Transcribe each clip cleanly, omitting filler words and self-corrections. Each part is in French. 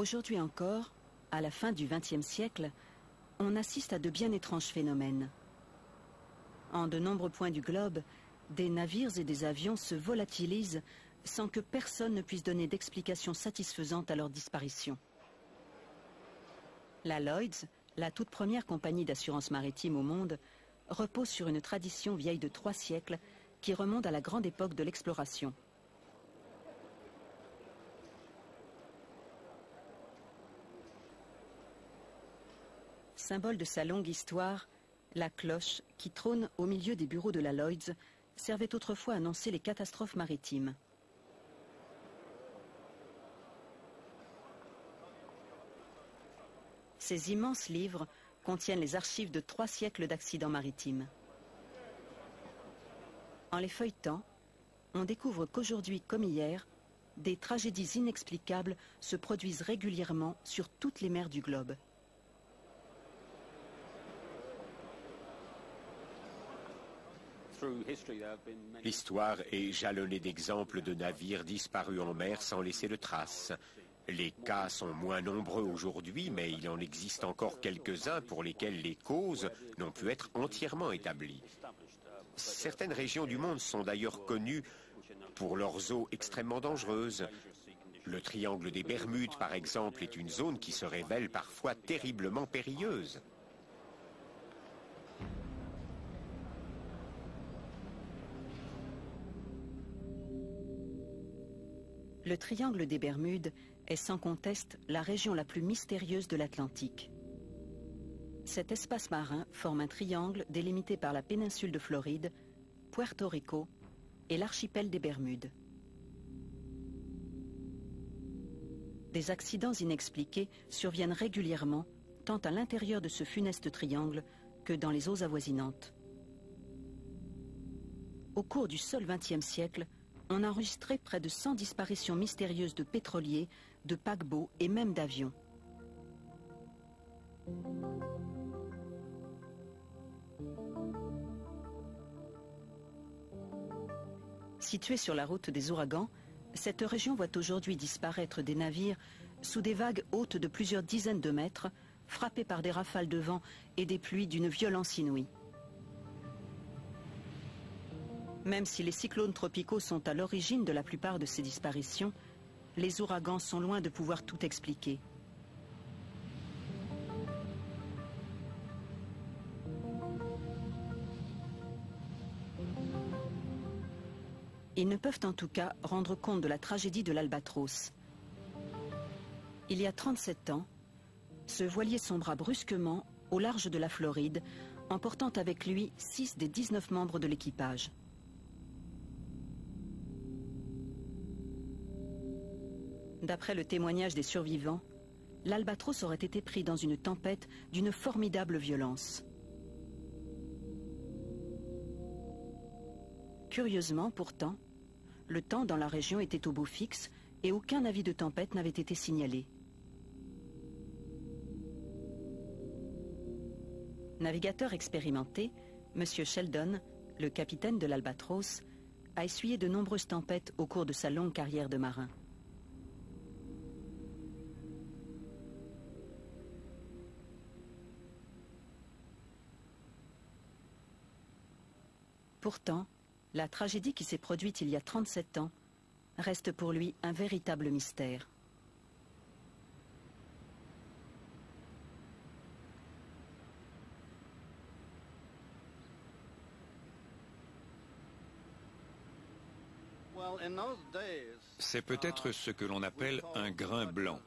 Aujourd'hui encore, à la fin du XXe siècle, on assiste à de bien étranges phénomènes. En de nombreux points du globe, des navires et des avions se volatilisent sans que personne ne puisse donner d'explication satisfaisante à leur disparition. La Lloyd's, la toute première compagnie d'assurance maritime au monde, repose sur une tradition vieille de 3 siècles qui remonte à la grande époque de l'exploration. Symbole de sa longue histoire, la cloche, qui trône au milieu des bureaux de la Lloyd's, servait autrefois à annoncer les catastrophes maritimes. Ces immenses livres contiennent les archives de 3 siècles d'accidents maritimes. En les feuilletant, on découvre qu'aujourd'hui comme hier, des tragédies inexplicables se produisent régulièrement sur toutes les mers du globe. L'histoire est jalonnée d'exemples de navires disparus en mer sans laisser de traces. Les cas sont moins nombreux aujourd'hui, mais il en existe encore quelques-uns pour lesquels les causes n'ont pu être entièrement établies. Certaines régions du monde sont d'ailleurs connues pour leurs eaux extrêmement dangereuses. Le triangle des Bermudes, par exemple, est une zone qui se révèle parfois terriblement périlleuse. Le triangle des Bermudes est sans conteste la région la plus mystérieuse de l'Atlantique. Cet espace marin forme un triangle délimité par la péninsule de Floride, Puerto Rico et l'archipel des Bermudes. Des accidents inexpliqués surviennent régulièrement, tant à l'intérieur de ce funeste triangle que dans les eaux avoisinantes. Au cours du seul XXe siècle, on a enregistré près de 100 disparitions mystérieuses de pétroliers, de paquebots et même d'avions. Située sur la route des ouragans, cette région voit aujourd'hui disparaître des navires sous des vagues hautes de plusieurs dizaines de mètres, frappées par des rafales de vent et des pluies d'une violence inouïe. Même si les cyclones tropicaux sont à l'origine de la plupart de ces disparitions, les ouragans sont loin de pouvoir tout expliquer. Ils ne peuvent en tout cas rendre compte de la tragédie de l'Albatros. Il y a 37 ans, ce voilier sombra brusquement au large de la Floride, emportant avec lui 6 des 19 membres de l'équipage. D'après le témoignage des survivants, l'Albatros aurait été pris dans une tempête d'une formidable violence. Curieusement, pourtant, le temps dans la région était au beau fixe et aucun avis de tempête n'avait été signalé. Navigateur expérimenté, M. Sheldon, le capitaine de l'Albatros, a essuyé de nombreuses tempêtes au cours de sa longue carrière de marin. Pourtant, la tragédie qui s'est produite il y a 37 ans reste pour lui un véritable mystère. C'est peut-être ce que l'on appelle un grain blanc.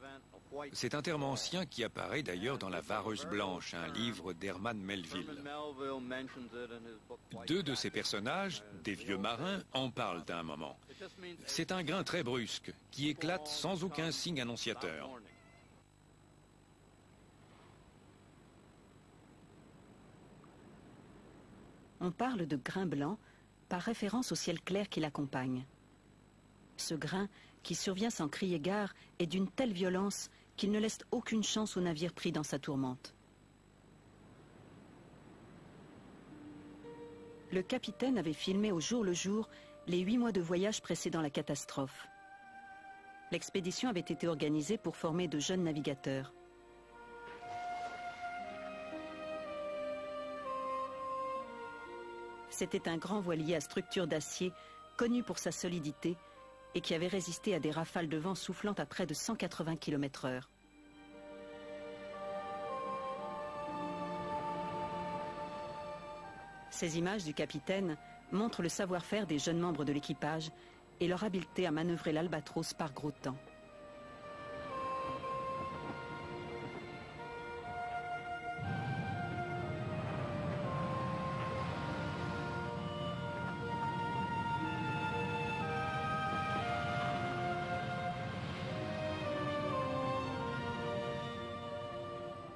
C'est un terme ancien qui apparaît d'ailleurs dans La Vareuse Blanche, un livre d'Herman Melville. 2 de ces personnages, des vieux marins, en parlent à un moment. C'est un grain très brusque, qui éclate sans aucun signe annonciateur. On parle de grain blanc par référence au ciel clair qui l'accompagne. Ce grain, qui survient sans crier gare, est d'une telle violence qu'il ne laisse aucune chance au navire pris dans sa tourmente. Le capitaine avait filmé au jour le jour les 8 mois de voyage précédant la catastrophe. L'expédition avait été organisée pour former de jeunes navigateurs. C'était un grand voilier à structure d'acier, connu pour sa solidité et qui avait résisté à des rafales de vent soufflant à près de 180 km/h. Ces images du capitaine montrent le savoir-faire des jeunes membres de l'équipage et leur habileté à manœuvrer l'Albatros par gros temps.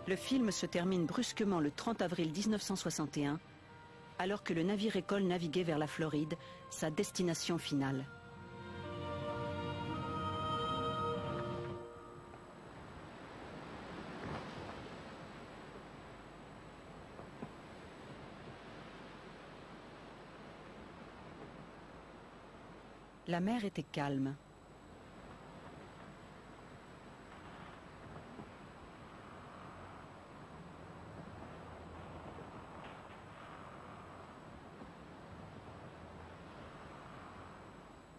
Le film se termine brusquement le 30 avril 1961, alors que le navire-école naviguait vers la Floride, sa destination finale. La mer était calme.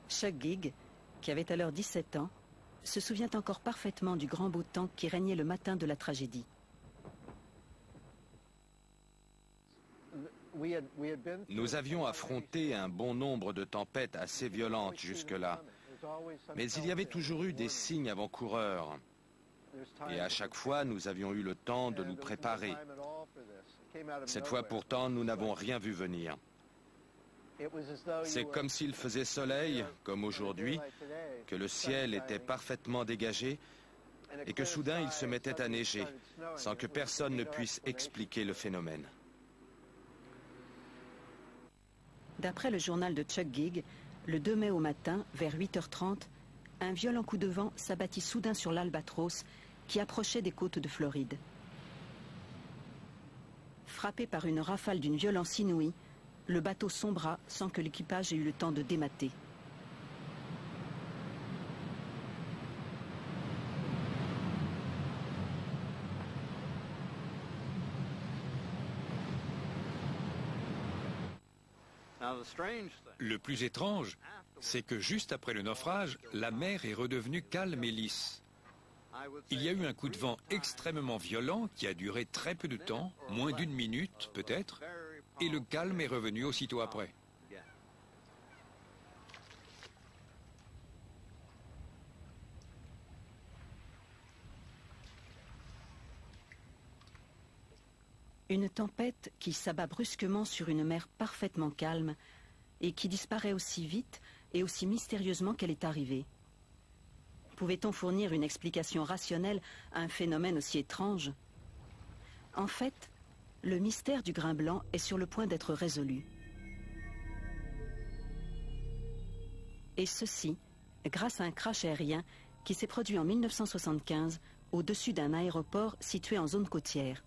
Chuck Gigg, qui avait alors 17 ans, se souvient encore parfaitement du grand beau temps qui régnait le matin de la tragédie. Nous avions affronté un bon nombre de tempêtes assez violentes jusque-là, mais il y avait toujours eu des signes avant-coureurs. Et à chaque fois, nous avions eu le temps de nous préparer. Cette fois pourtant, nous n'avons rien vu venir. C'est comme s'il faisait soleil, comme aujourd'hui, que le ciel était parfaitement dégagé et que soudain il se mettait à neiger, sans que personne ne puisse expliquer le phénomène. D'après le journal de Chuck Gigg, le 2 mai au matin, vers 8h30, un violent coup de vent s'abattit soudain sur l'Albatros qui approchait des côtes de Floride. Frappé par une rafale d'une violence inouïe, le bateau sombra sans que l'équipage ait eu le temps de démater. Le plus étrange, c'est que juste après le naufrage, la mer est redevenue calme et lisse. Il y a eu un coup de vent extrêmement violent qui a duré très peu de temps, moins d'une minute peut-être, et le calme est revenu aussitôt après. Une tempête qui s'abat brusquement sur une mer parfaitement calme et qui disparaît aussi vite et aussi mystérieusement qu'elle est arrivée. Pouvait-on fournir une explication rationnelle à un phénomène aussi étrange? En fait, le mystère du grain blanc est sur le point d'être résolu. Et ceci, grâce à un crash aérien qui s'est produit en 1975 au-dessus d'un aéroport situé en zone côtière.